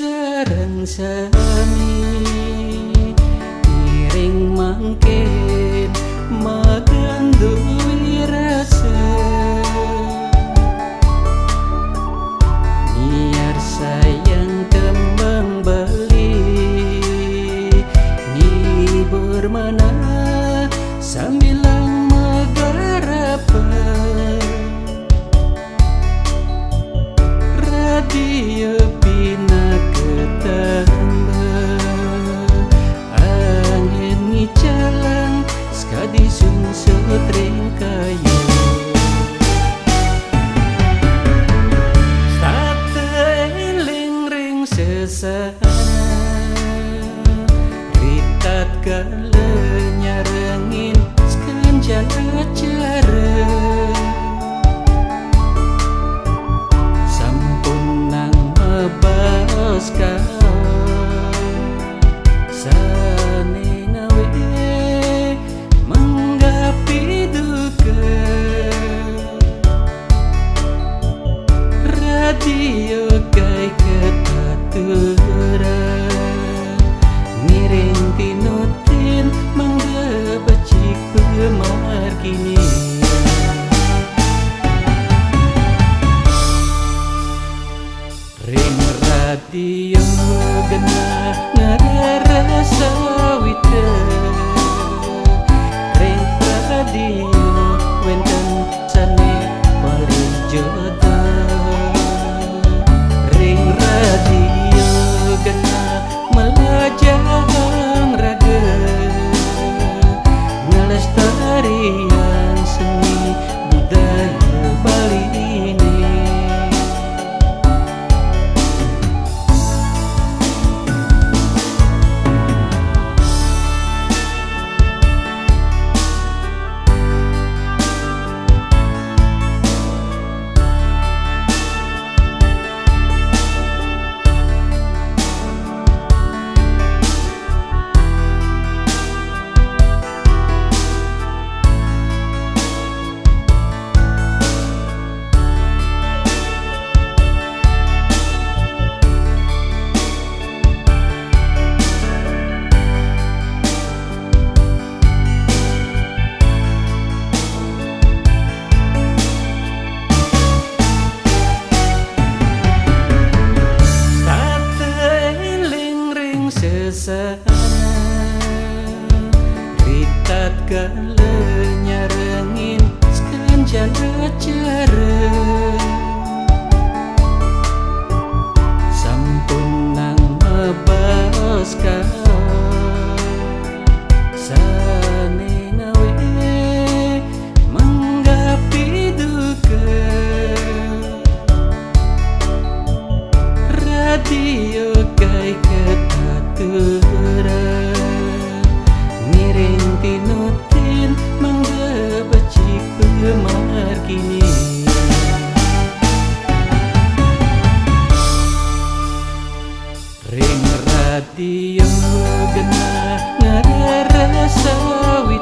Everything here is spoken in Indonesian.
sareng sami iring mangkin makan duwi rasa niar sayang tembang beli ngibur mana sambil magarapa radio pina ketambah angin ngicalang sekadi sun setring kayu sate eling ring sesana ritat kale nyarengin sekanjan acara sane ngawe menggapi duka radio kai ketatura ngiring tinutin menggabacik pemar kini ring radio genah ngadara sawita ring radio wenten sane paling jodoh ring radio genah melajang raga ngelestarian seni budaya Bali ini sesana ritat kale nyarengin sekanjan acara sampun nang ngebaos kau sane ngawe menggapi duka radio kai ketatura ngiring tinutin menggabacik pemar kini ring radio genah ngadara sawi